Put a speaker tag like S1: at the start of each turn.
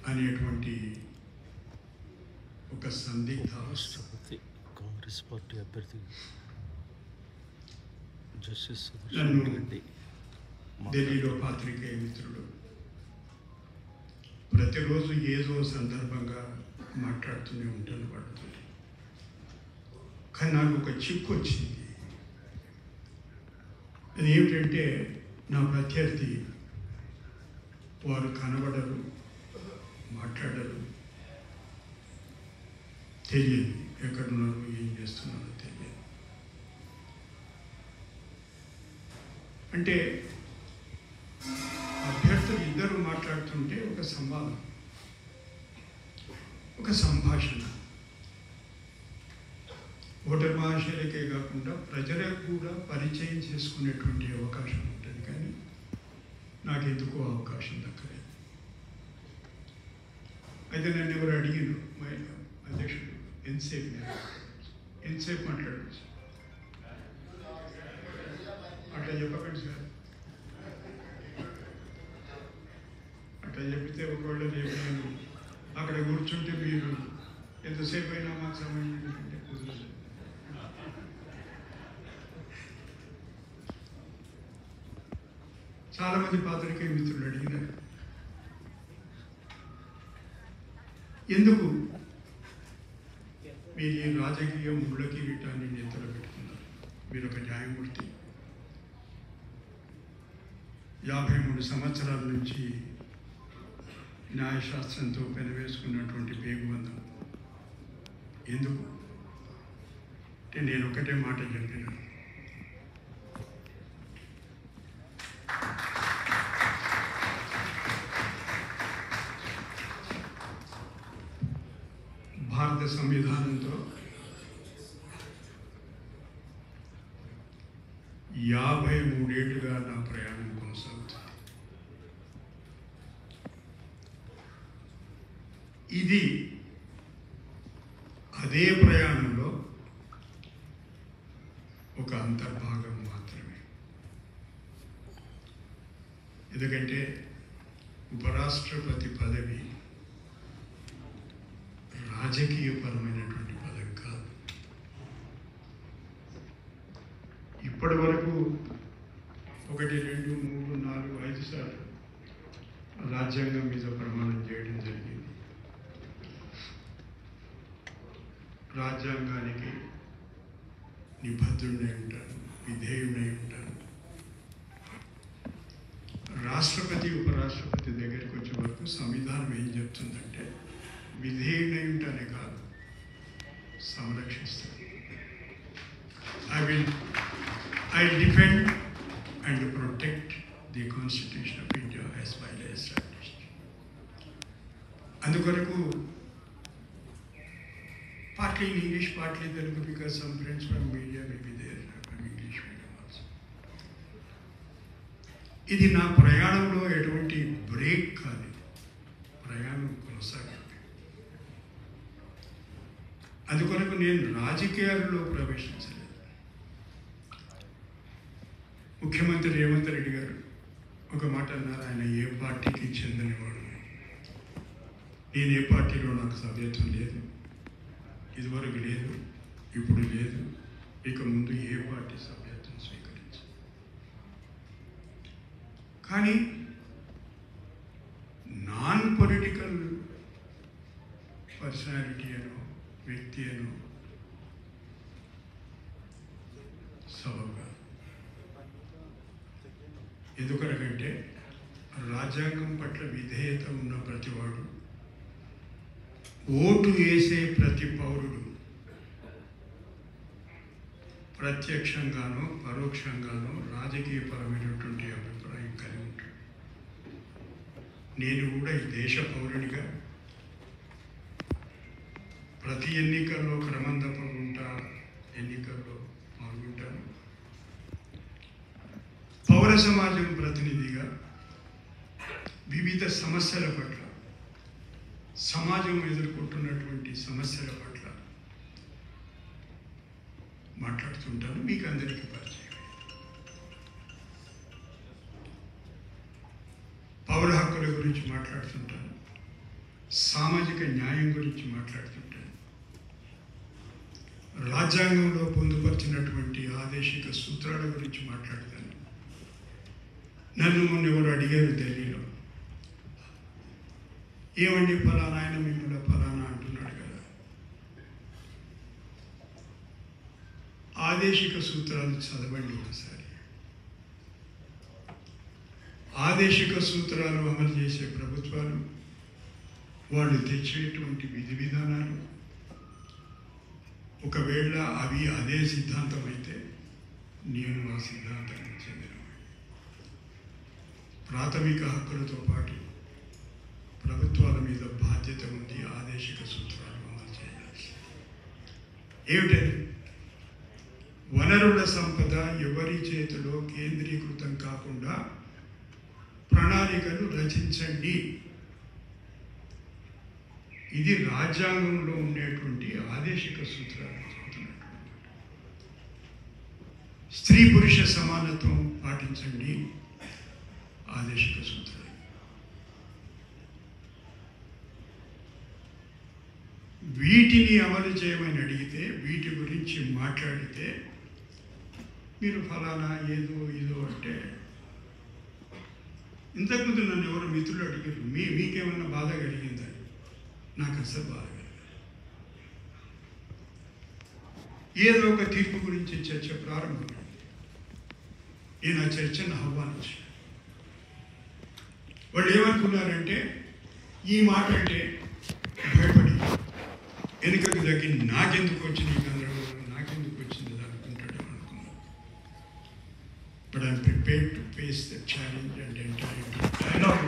S1: అనేటువంటి ఒక సందిగ్ధ
S2: రాష్ట్రపతి కాంగ్రెస్ పార్టీ అభ్యర్థి జస్టిస్
S1: నన్ను
S2: రెడ్డి
S1: ఢిల్లీలో పాత్రికేయ మిత్రులు ప్రతిరోజు ఏదో సందర్భంగా మాట్లాడుతూనే ఉంటాను వాళ్ళతో. కానీ నాకు ఒక చిక్కు వచ్చింది. అది ఏమిటంటే నా ప్రత్యర్థి వారు కనబడరు, మాట్లాడరు, తెలియదు, ఎక్కడున్నారో ఏం చేస్తున్నారో తెలియదు. అంటే అభ్యర్థులు ఇద్దరు మాట్లాడుతుంటే ఒక సంవాదం, ఒక సంభాషణ ఓటర్ మహాశయులకే కాకుండా ప్రజలకు కూడా పరిచయం చేసుకునేటువంటి అవకాశం ఉంటుంది. కానీ నాకు ఎందుకో అవకాశం దక్కలేదు. అయితే నన్ను ఎవరు అడిగారు, మా అధ్యక్షుడు ఎంతసేపు మాట్లాడచ్చు, అట్లా చెప్పకండి సార్, అట్లా చెప్తే ఒకవేళ రేపు నేను అక్కడ కూర్చుంటే మీరు ఎంతసేపు అయినా మాకు సమయం ఏంటంటే కుదరదు. చాలామంది పాత్రికేయ మిత్రులు అడిగినారు, ఎందుకు మీరు ఈ రాజకీయ ముళ్ళ కిరీటాన్ని నేతలు పెట్టుకున్నారు? మీరు ఒక న్యాయమూర్తి, 53 సంవత్సరాల నుంచి న్యాయశాస్త్రంతో పెనవేసుకున్నటువంటి పేగుబంధం ఎందుకు అంటే నేను ఒకటే మాట చెప్పినాను, భారత సంవిధానంతో 53 ఏళ్ళుగా నా ప్రయాణం కొనసాగుతుంది. ఇది అదే ప్రయాణంలో ఒక అంతర్భాగం మాత్రమే. ఎందుకంటే ఉపరాష్ట్రపతి పదవి రాజకీయపరమైనటువంటి పదవి కాదు. ఇప్పటి వరకు 1, 2, 3, 4, 5 సార్లు రాజ్యాంగం మీద ప్రమాణం చేయడం జరిగింది. రాజ్యాంగానికి నిబద్ధుడై ఉంటాను, విధేయుడై ఉంటాను. రాష్ట్రపతి ఉపరాష్ట్రపతి దగ్గరికి వచ్చే వరకు సంవిధానం ఏం చెప్తుందంటే విధేయుడై ఉంటానే కాదు, సంరక్షిస్తాను. I defend and protect the Constitution of India as widely established. అందుకొరకు partly in English, partly Telugu, because some friends from media may be there from English medium also. ఇది నా ప్రయాణంలో ఎటువంటి బ్రేక్ కాదు, ప్రయాణం కొనసాగింది. అందుకొరకు నేను రాజకీయాల్లో ప్రవేశించలేదు. ముఖ్యమంత్రి రేవంత్ రెడ్డి గారు ఒక మాట అన్నారు, ఆయన ఏ పార్టీకి చెందినవాడు. నేను ఏ పార్టీలో నాకు సభ్యత్వం లేదు, ఇదివరకు లేదు, ఇప్పుడు లేదు, ఇక ముందు ఏ పార్టీ సభ్యత్వం స్వీకరించు. కానీ నాన్ పొలిటికల్ పర్సనాలిటీ అనో వ్యక్తి అనో సబబుగా. ఎందుకనకంటే రాజ్యాంగం పట్ల విధేయత ఉన్న ప్రతివాడు, ఓటు వేసే ప్రతి పౌరుడు ప్రత్యక్షంగానో పరోక్షంగానో రాజకీయపరమైనటువంటి అభిప్రాయం కలిగి ఉంటాడు. నేను కూడా ఈ దేశ పౌరునిగా ప్రతి ఎన్నికల్లో క్రమం తప్పకుండా ఎన్నికల్లో పాల్గొంటాను. పౌర సమాజం ప్రతినిధిగా వివిధ సమస్యల పట్ల, సమాజం ఎదుర్కొంటున్నటువంటి సమస్యల పట్ల మాట్లాడుతుంటాను. మీకు అందరికీ పరిచయం. పౌర హక్కుల గురించి మాట్లాడుతుంటాను. సామాజిక న్యాయం గురించి మాట్లాడుతుంటాను. రాజ్యాంగంలో పొందుపరిచినటువంటి ఆదేశిక సూత్రాల గురించి మాట్లాడతాను. నన్ను మొన్న ఎవరు అడిగారు ఢిల్లీలో, ఏమండి ఫలానా ఆయన మిమ్మల్ని ఫలానా అంటున్నాడు కదా, ఆదేశిక సూత్రాలు చదవండి ఒకసారి. ఆదేశిక సూత్రాలు అమలు చేసే ప్రభుత్వాలు, వాళ్ళు తెచ్చేటువంటి విధి విధానాలు, ఒకవేళ అవి అదే సిద్ధాంతం అయితే నేను ఆ సిద్ధాంతానికి చెందిన ప్రాథమిక హక్కులతో పాటు ప్రభుత్వాల మీద బాధ్యత ఉంది. ఆదేశిక సూత్రాలు అమలు చేయాల్సి ఏమిటది? వనరుల సంపద ఎవరి చేతిలో కేంద్రీకృతం కాకుండా ప్రణాళికలు రచించండి. ఇది రాజ్యాంగంలో ఉండేటువంటి ఆదేశిక సూత్రాలు చెబుతున్నటువంటి. స్త్రీ పురుష సమానత్వం పాటించండి, ఆదేశిక సూత్రాలు. వీటిని అమలు చేయమని అడిగితే, వీటి గురించి మాట్లాడితే మీరు ఫలానా ఏదో ఇదో అంటే, ఇంతకుముందు నన్ను ఎవరు మిత్రులు అడిగారు, మీకేమన్నా బాధ కలిగిందా? నాకు అసలు బాధ కలిగింది. ఏదో ఒక తీర్పు గురించి చర్చ ప్రారంభమైంది. నేను ఆ చర్చను ఆహ్వానించాను. వాళ్ళు ఏమనుకున్నారంటే, ఈ మాట అంటే భయపడి వెనుకకు తగ్గి నాకెందుకు వచ్చింది ఈ గందరగోళం, నాకెందుకు వచ్చింది అనుకుంటాడు అనుకున్నాను. But I'm prepared to face the challenge and enter into dialogue.